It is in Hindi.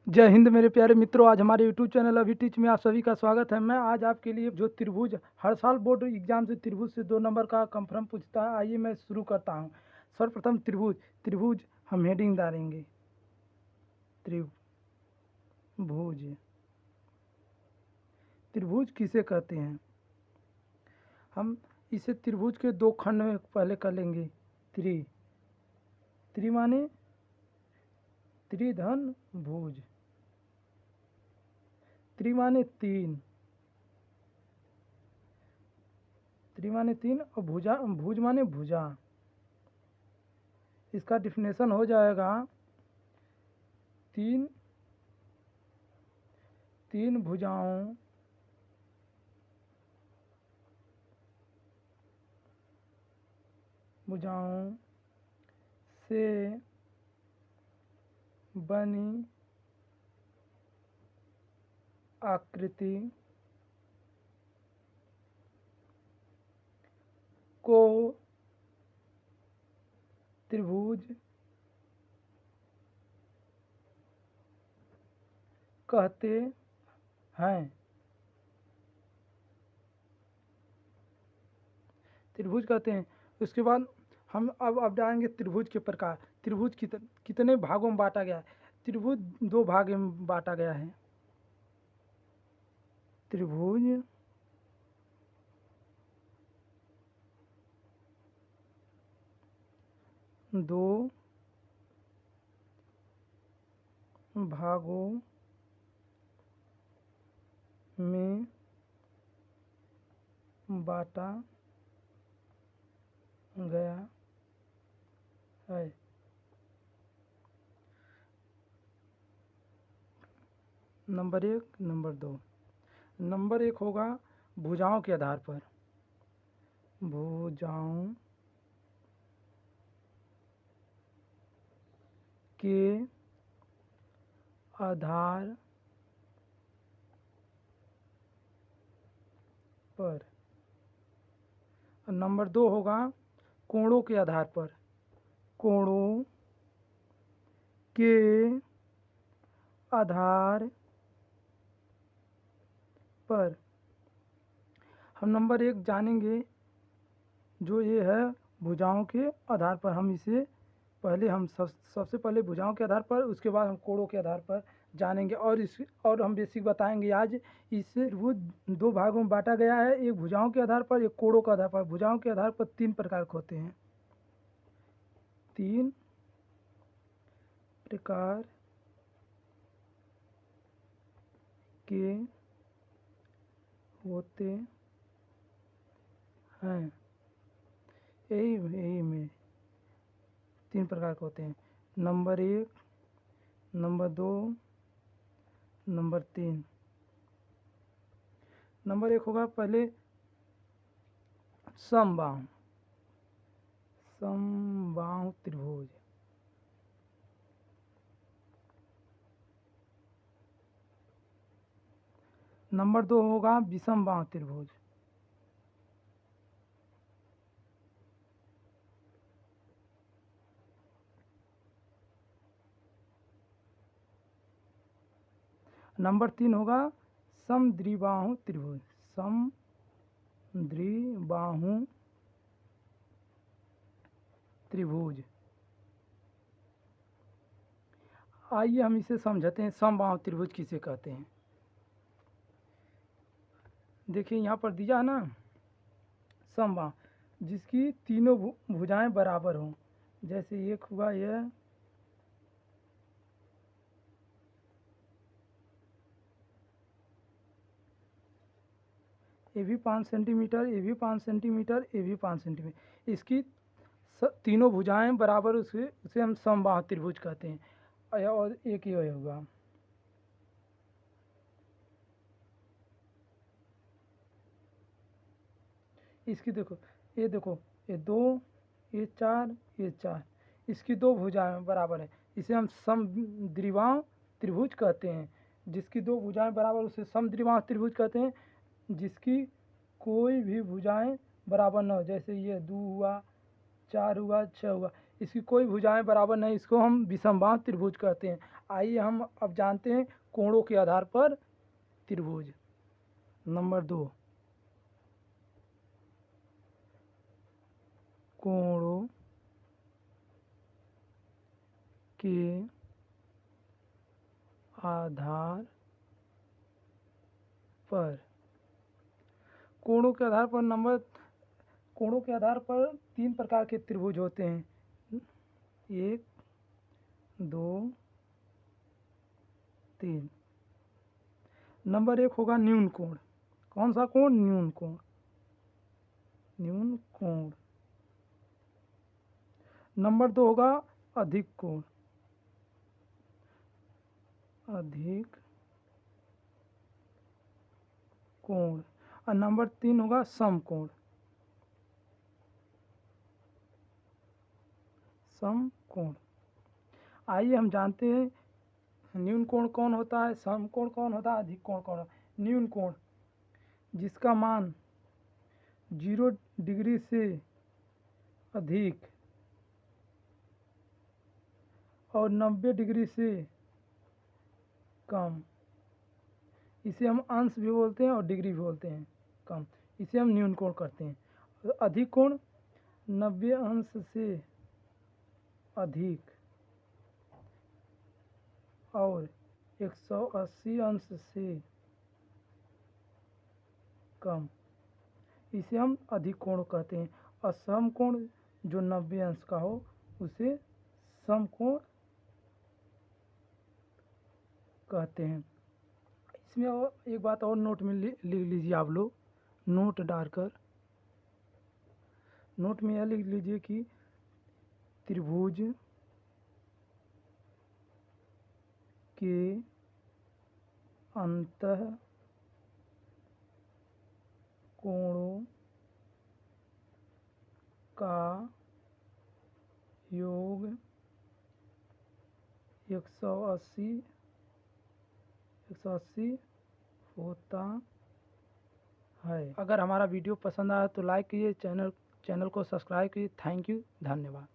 जय हिंद मेरे प्यारे मित्रों। आज हमारे यूट्यूब चैनल अभी टीच में आप सभी का स्वागत है। मैं आज आपके लिए जो त्रिभुज हर साल बोर्ड एग्जाम से त्रिभुज से 2 नंबर का कंफर्म पूछता है, आइए मैं शुरू करता हूं। सर्वप्रथम त्रिभुज त्रिभुज हम हेडिंग डालेंगे। त्रिभुज त्रिभुज किसे कहते हैं? हम इसे त्रिभुज के 2 खंड में पहले कर लेंगे। त्रि माने त्रिधन भुज, त्रि माने 3, त्रि माने 3 और भुजा भुज माने भुजा। इसका डिफिनेशन हो जाएगा तीन भुजाओं से बनी आकृति को त्रिभुज कहते हैं। त्रिभुज कहते हैं। उसके बाद हम अब जाएंगे त्रिभुज के प्रकार। त्रिभुज कितने भागों में बांटा गया है? त्रिभुज 2 भाग में बांटा गया है। त्रिभुज दो भागों में बांटा गया है। Number 1, number 2। नंबर 1 होगा भुजाओं के आधार पर। भुजाओं के आधार पर। नंबर 2 होगा कोणों के आधार पर। कोणों के आधार पर हम नंबर 1 जानेंगे। जो ये है भुजाओं के आधार पर, हम इसे पहले हम सबसे पहले भुजाओं के आधार पर, उसके बाद हम कोणों के आधार पर जानेंगे। और हम बेसिक बताएंगे आज। इस त्रिभुज 2 भागों में बांटा गया है, एक भुजाओं के आधार पर, एक कोणों के आधार पर। भुजाओं के आधार पर 3 प्रकार के होते हैं। 3 प्रकार के होते हैं। यही में 3 प्रकार के होते हैं। Number 1, number 2, number 3। नंबर 1 होगा पहले समबाहु त्रिभुज। नंबर 2 होगा विषमबाहु त्रिभुज। नंबर 3 होगा समद्विबाहु त्रिभुज। समद्विबाहु त्रिभुज। आइए हम इसे समझते हैं। समबाहु त्रिभुज किसे कहते हैं? देखिए यहाँ पर दिया है ना, समबाहु, जिसकी तीनों भुजाएं बराबर हों। जैसे एक हुआ यह, ये भी 5 सेंटीमीटर, ये भी 5 सेंटीमीटर, ये भी 5 सेंटीमीटर। इसकी तीनों भुजाएं बराबर, उसे हम समबाहु त्रिभुज कहते हैं। और एक ये होगा, इसकी देखो, ये 2, ये 4, ये 4। इसकी 2 भुजाएं बराबर है, इसे हम समद्विबाहु त्रिभुज कहते हैं। जिसकी 2 भुजाएं बराबर उसे समद्विबाहु त्रिभुज कहते हैं। जिसकी कोई भी भुजाएं बराबर न हो, जैसे ये 2 हुआ, 4 हुआ, 6 हुआ, इसकी कोई भुजाएं बराबर नहीं, इसको हम विषमबाहु त्रिभुज कहते हैं। आइए हम अब जानते हैं कोणों के आधार पर त्रिभुज। नंबर 2, कोणों के आधार पर। कोणों के आधार पर कोणों के आधार पर 3 प्रकार के त्रिभुज होते हैं, 1, 2, 3। नंबर 1 होगा न्यून कोण। कौन सा कोण? न्यून कोण। न्यून कोण। नंबर 2 होगा अधिक कोण। अधिक कोण। और नंबर 3 होगा समकोण। समकोण। आइए हम जानते हैं न्यून कोण कौन होता है, समकोण कौन होता है, अधिक कोण कौन होता है। न्यून कोण जिसका मान 0 डिग्री से अधिक और 90 डिग्री से कम, इसे हम अंश भी बोलते हैं और डिग्री भी बोलते हैं, कम, इसे हम न्यून कोण करते हैं। अधिक कोण 90 अंश से अधिक और 180 अंश से कम, इसे हम अधिक कोण कहते हैं। और समकोण जो 90 अंश का हो उसे समकोण कहते हैं। इसमें और एक बात और नोट में लिख लीजिए आप लोग, नोट डालकर। नोट में यह लिख लीजिए कि त्रिभुज के अंतः कोणों का योग 180 होता है। अगर हमारा वीडियो पसंद आया तो लाइक कीजिए, चैनल को सब्सक्राइब कीजिए। थैंक यू, धन्यवाद।